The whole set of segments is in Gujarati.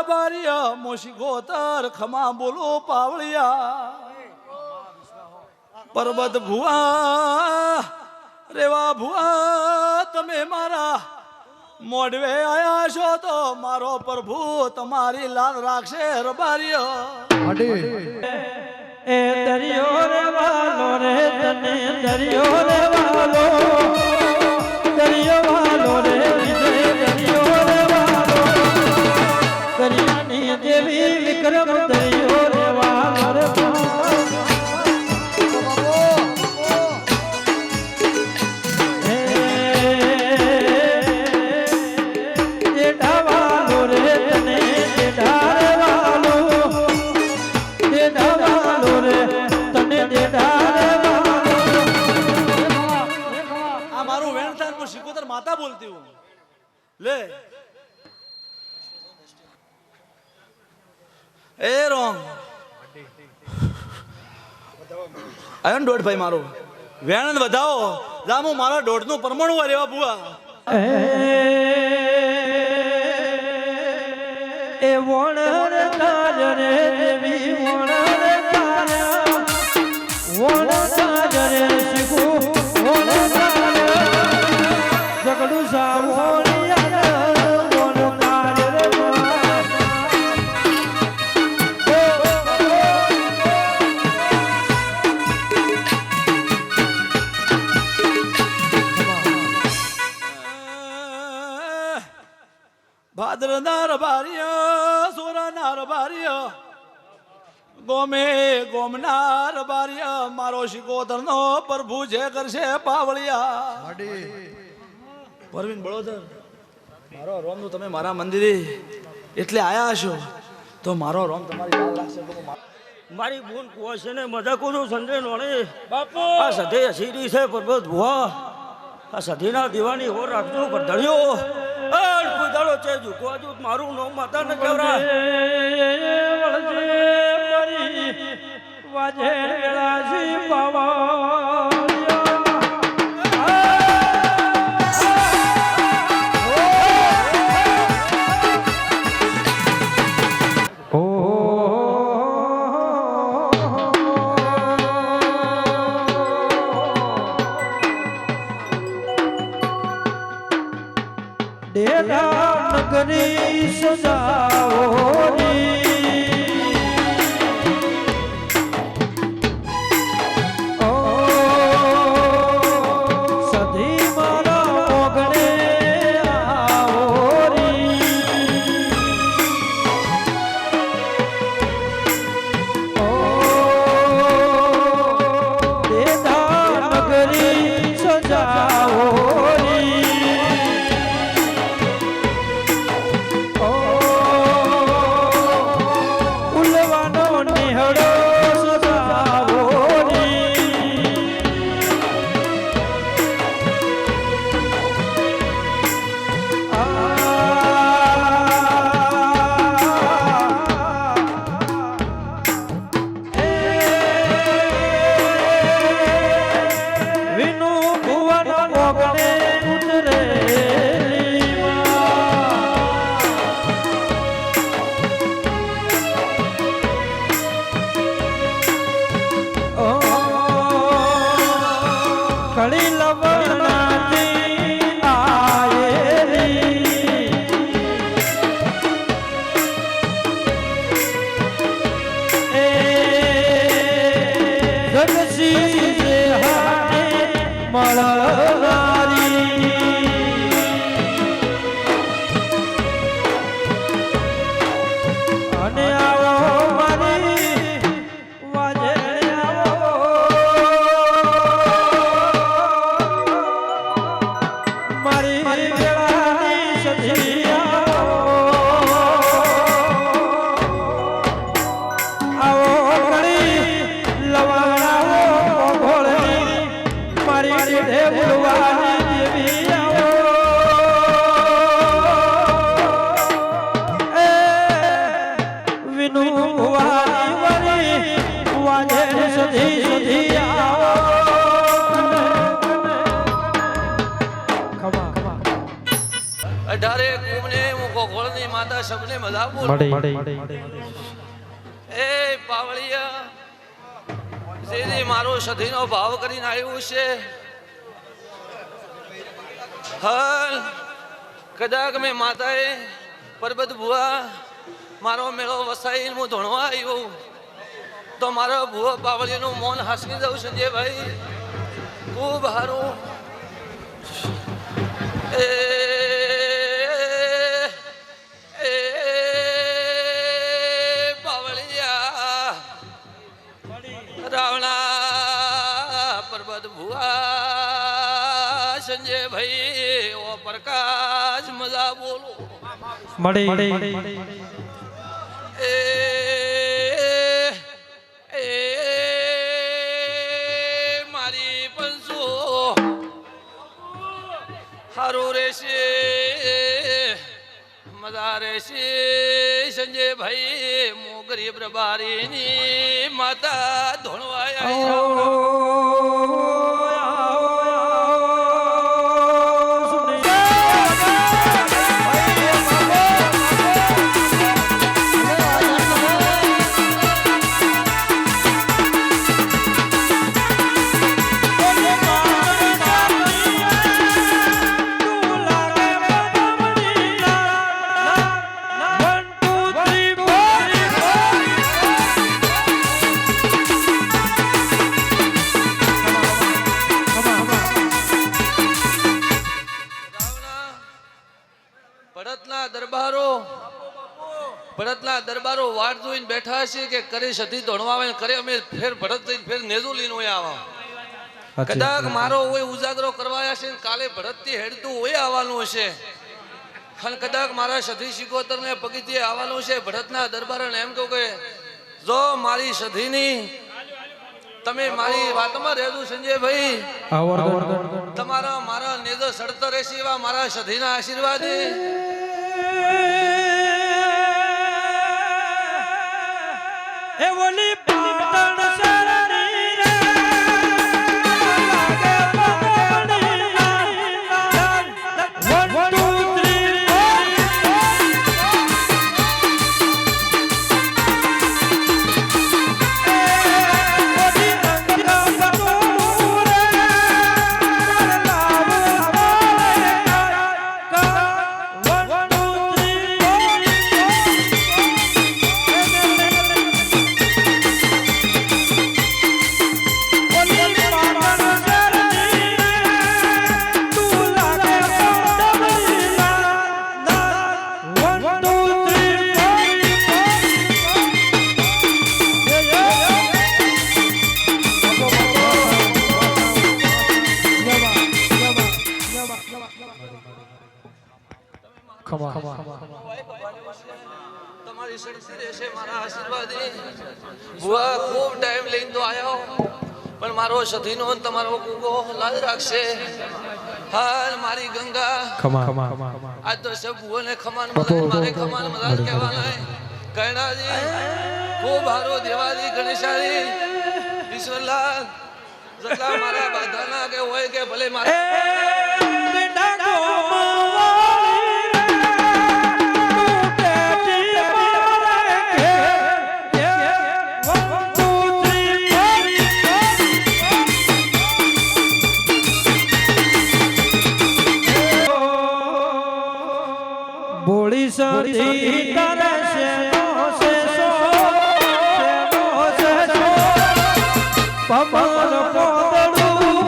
રબારિયા મોશી ગોતર ખમા બોલો પાવળિયા પર્વત ભુવા રેવા ભુવા તમે મારા મોઢવે આયા છો તો મારો પ્રભુ તમારી લાલ રાખશે રબારિયા એ દરિયો રે વાલો રે તને દરિયો રે વાલો રે દરિયો રે વાલો દરિયાની દેવી વિક્રમ દરિયો રે વાલો રે माता बोलती हूँ ले ए रोंग आयन डोट भाई मारो वेणन बताओ जामो मारा डोट नु परमाणु रेवा बुआ ए वोणर ताज रे देवी वोणर ताज रे शिकू वोणर जगडू सावोलिया बोल ताज रे भाद्र नार बारिया सोरा नार बारिया गोमे गोमनार बारिया मारो शिकोतर नो प्रभु जे करशे पावलिया પરવીન બળોદર મારો રોમ નું તમે મારા મંદિરે એટલે આયા હશો તો મારો રોમ તમારી લાલ રાખશે મારી બોન કોશે ને મજા કોનો સંજય નોણે બાપુ આ સધે અસીરી છે પર્વત ભુવા આ સધીના દીવાની હો રાખજો ગઢળ્યો અલ પૂજાળો છે ઝુકવાજો મારું નામ માતા ને કેવરા વળજે મારી વાજે વેળાસી પાવા નગરી સજાવો સધી મારા ઓગણે આવો નગરી સજાવો મજા બોલો એ પાવળિયા જેને મારો સધીનો ભાવ કરીને આવ્યું છે હાલ કદાચ મેં માતાએ પરબત ભુવા મારો મેળો વસાઈ હું ધોણવા આવ્યો તો મારા ભુવા પાવળીનું મૌન હાસવી દઉં સંજયભાઈ ખૂબ સારું એ પાવળિયા રાવણા પરબત ભુવા સંજયભાઈ ઓ પ્રકાશ મજા બોલો એ મારી પંસો હારું રહેશે મજા રહેશે સંજયભાઈ મો ગરીબ રબારીની માતા ભરતના દરબારો વાટ જોઈને બેઠા છે કે કરે સતી ધોણવા કરે અમે ફેર ભરત થઈને ફેર નેજો લઈને હોય આવા કદાચ મારો હોય ઉજાગરો કરવાયા છે કાલે ભરત થી હેડતું હોય આવવાનું હશે અને કદાચ મારા સધી શિકોતર ને પગીથી આવવાનું છે ભરતના દરબારોને એમ કહું કે જો મારી સધીની તમે મારી વાતમાં રહેજો સંજયભાઈ તમારા મારા નેજો સડતો રહેશે એવા મારા સધીના આશીર્વાદ એ ઓલી પાટણ શરણી રે તમારી સડસી રહેશે મારા આશીર્વાદી બુઆ ખૂબ ટાઈમ લઈને તો આવ્યો પણ મારો સધીનો તમારો કુકો લાજ રાખશે હાલ મારી ગંગા આજ તો સબ બુઓને ખમાન મદાન મારે ખમાન મદાન કહેવાના કૈણાજી ખૂબ હારો દેવાજી ગણેશાજી ઈશ્વરલાલ જેટલા મારા બાધાના કે હોય કે ભલે મારા બોળી સતી તારે છે પવન પોદળું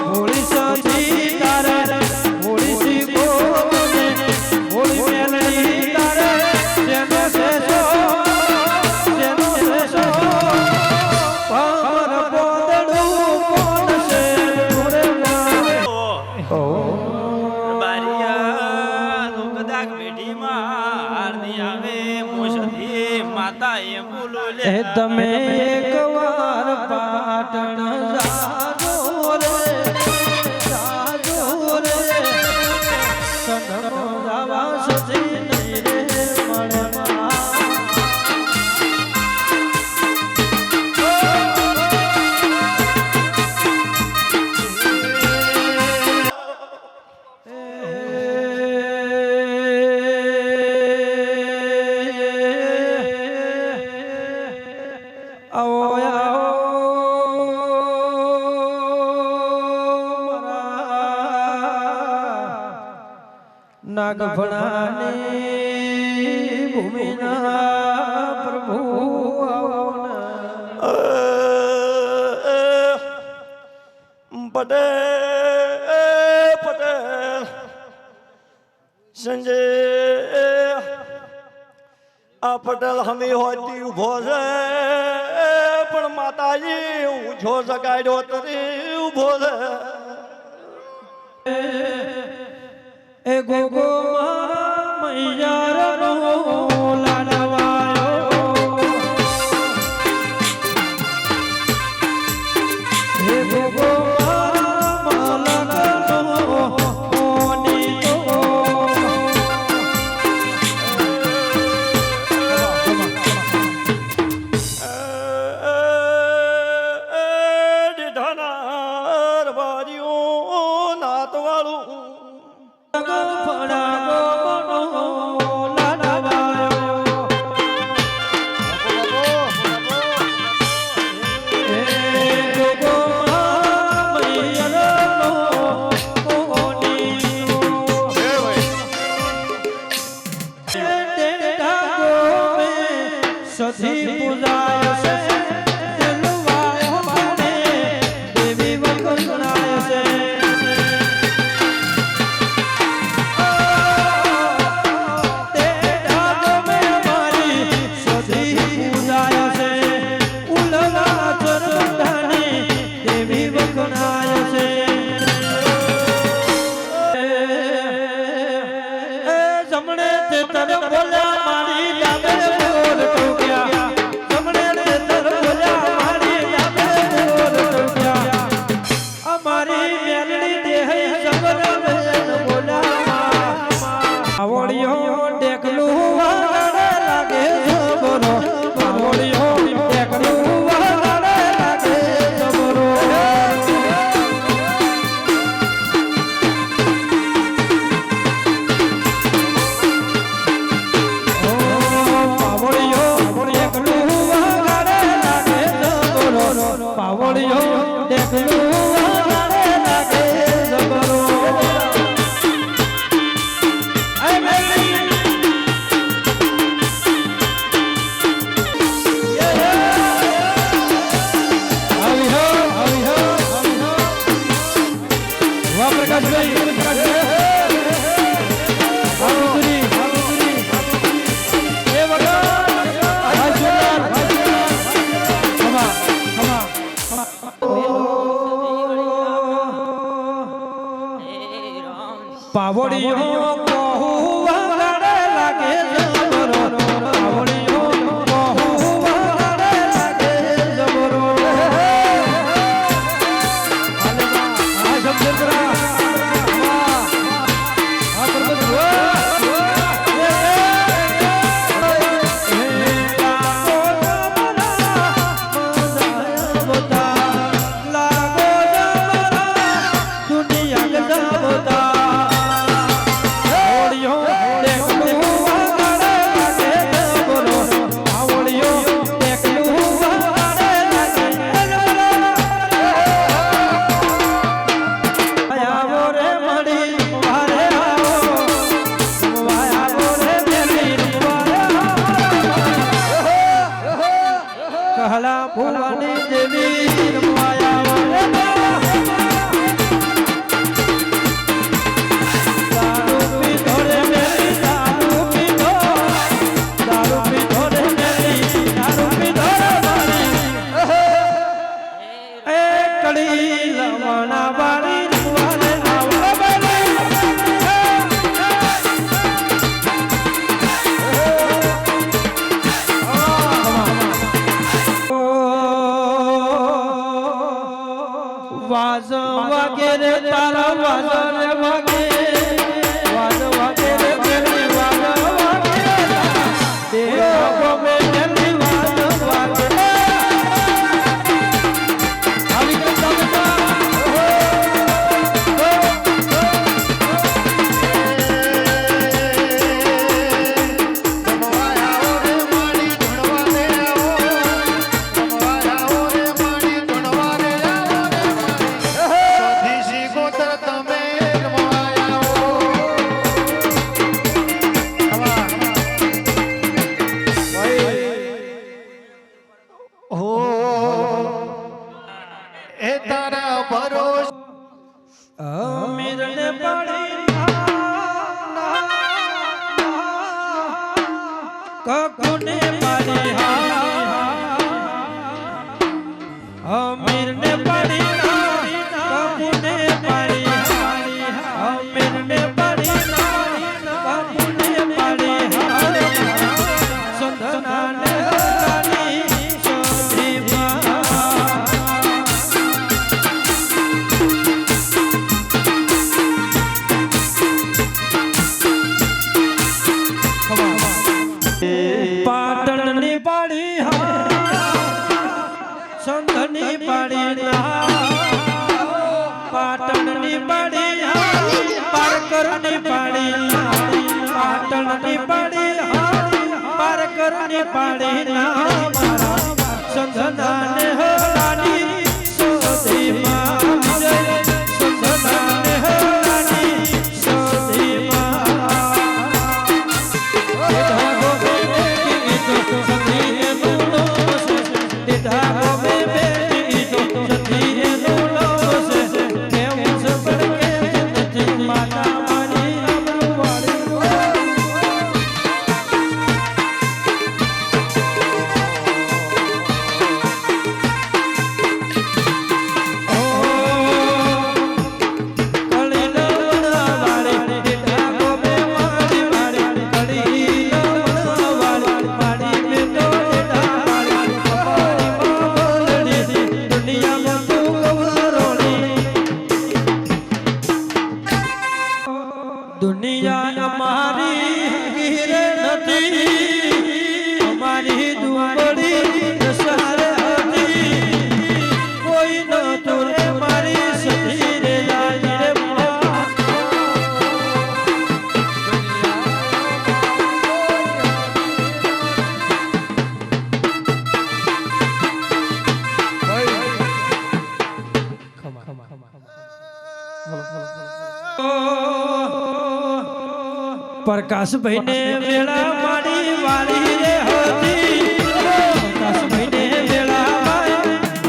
બોળી સતી તારે બોળી શીખો બોળી મેલડી તારે જેનો છે તમે એકવાર પાટણ જાજો રે સનમો જાવા સજી નહીં રે મળવા નાગભણાની ભૂમિના પ્રભુ આવોના. પટેલ સંજય આ પટેલ હમી હોતી ઉભો છે પણ માતાજી હું છો સગાડ્યો તરી ઉભો છે. એ ગોગો મારા મૈયારનો લાડવાયો. એ ગોગો મારા મલકનો ઓનીતો. દીઠાનાર બારીઓ નાતવાળું સધી પૂજાય છે દિલવાયો મને દેવી વંદનાય છે. તે ઢાકો મે મારી સધી પૂજાય છે ઉલલા ચરણાની દેવી વંદનાય છે. એ જમણે તે તર બોલ્યા મારી ડાબે બોલ ટોક્યા. જમણે તે તર બોલ્યા મારી ડાબે બોલ ટોક્યા. અમારી મેલડી દેહ જબર બેન બોલ્યા. આવડિયો ટેકલું વાગડે લાગે જબરો. આવડિયો ટેકલું વાગડે લાગે જબરો. પાવળિયો દેખલું વારે લાગે જબરો. એ મેલી આવી હો વાહ પ્રકાશભાઈ ભાવતુરી એ વગર પાવડિયો કહું વાગડે લાગે જબરો. પાવડિયો કહું વાગડે લાગે જબરો. આ શબ્દરા આ પરબત કહલા ભુવાની દેવી રમવાયા દારૂ પીધો રે મેરી દારૂ પીધો. દારૂ પીધો રે મેરી દારૂ પીધો રે મારી. એ કડી લમણા વાળી રમવાને આવો બેલી. વાજ વાગે રે તારા વાજ રે વાગે. વાજ વાગે રે મેરી વાજ વાગે. દેવ ગમે મેરી વાજ વાગે. આવી કરતા બેટા તમે ભરોસે અમીરને પાડી કકુને પાડી અમીરને પાડી કકુને પાડી અમીરને પાડી કકુને પાડી સંધનાને રાની સોધીમાં પાટણની પાડી સંધની પાડી પાટણની પાડી પારકરની પાડી પાટણની પાડી પારકરની પાડી સંધનાને હલાની સોધીમાં સંધનાને હલાની સોધીમાં દુનિયા અમારી ગીરે નથી અમારી દુબળી સારે હતી કોઈ ન તુરે મારી સધી રે લાઈ રે પ્રકાશભાઈ ને મેળા માડી વાળી રે હતી પ્રકાશભાઈ ને મેળા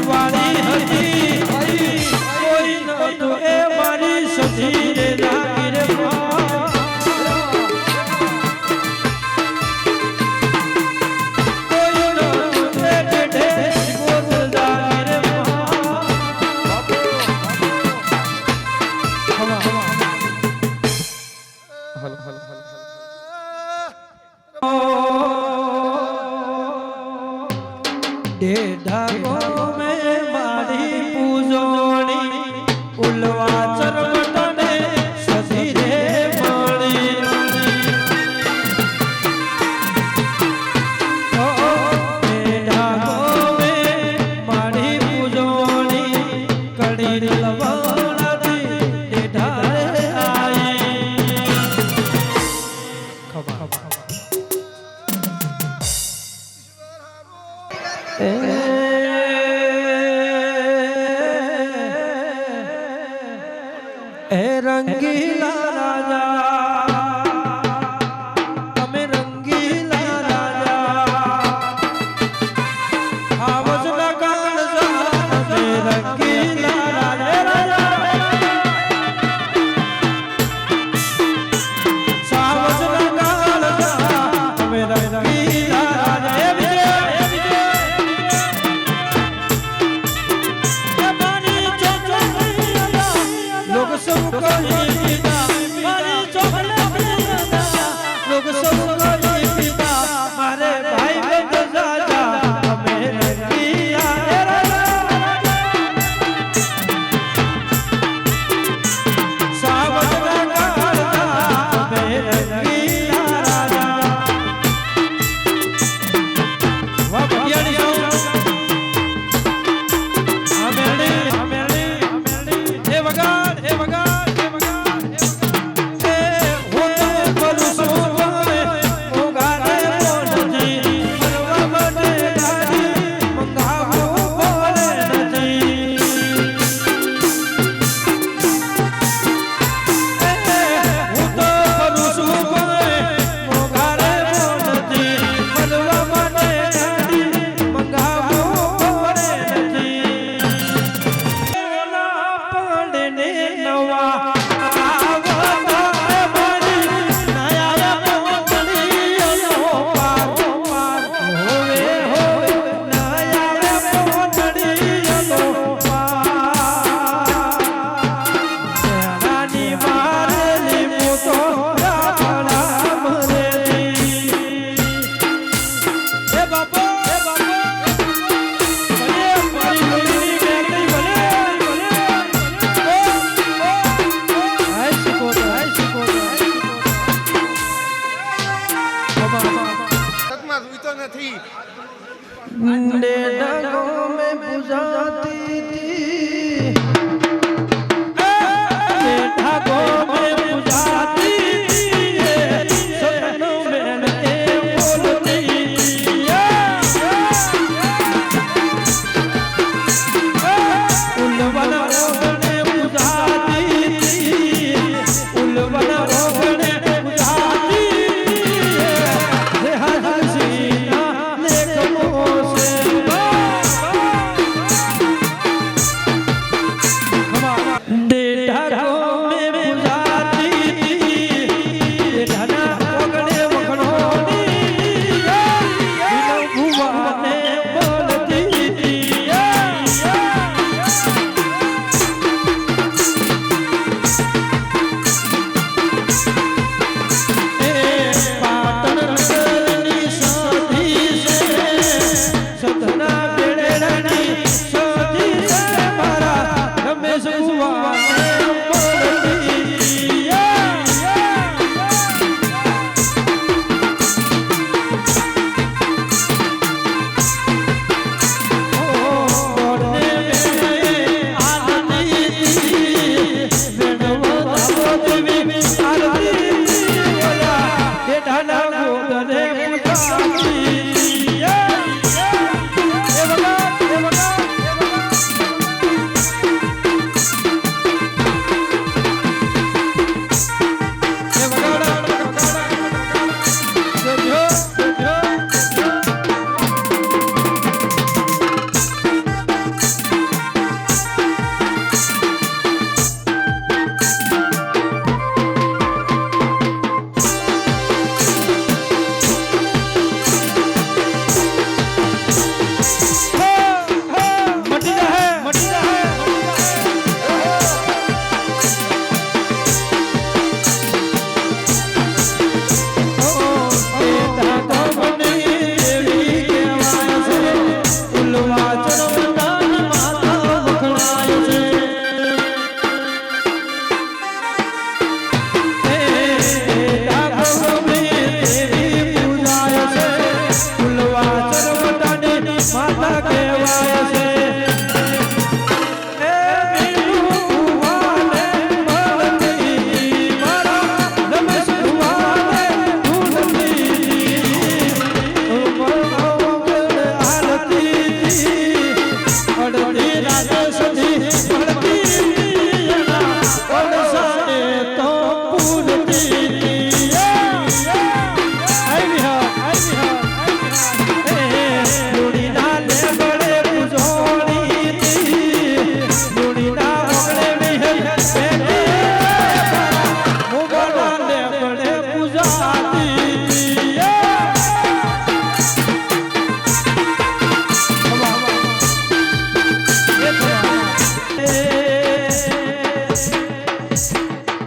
વાળી હતી કોઈ નતું એ મારી સધી રે લાગી રે કોઈ નતું એ બેઠે ગોદ લાગી રે ढाको में मारी पूजोनी उलवा चरमटने सधी रे मारी ढाको में मारी पूजोनी कड़ी लवाड़ा दी ढारे आई ए रंगीला राजा તમે રંગીલા રાજા આવજ ના કાળજા તમે રંગીલા રાજા સાવજ ના કાળજા તમે રંગીલા રાજા लोग सब कहीं मारी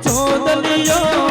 ચોદલિયો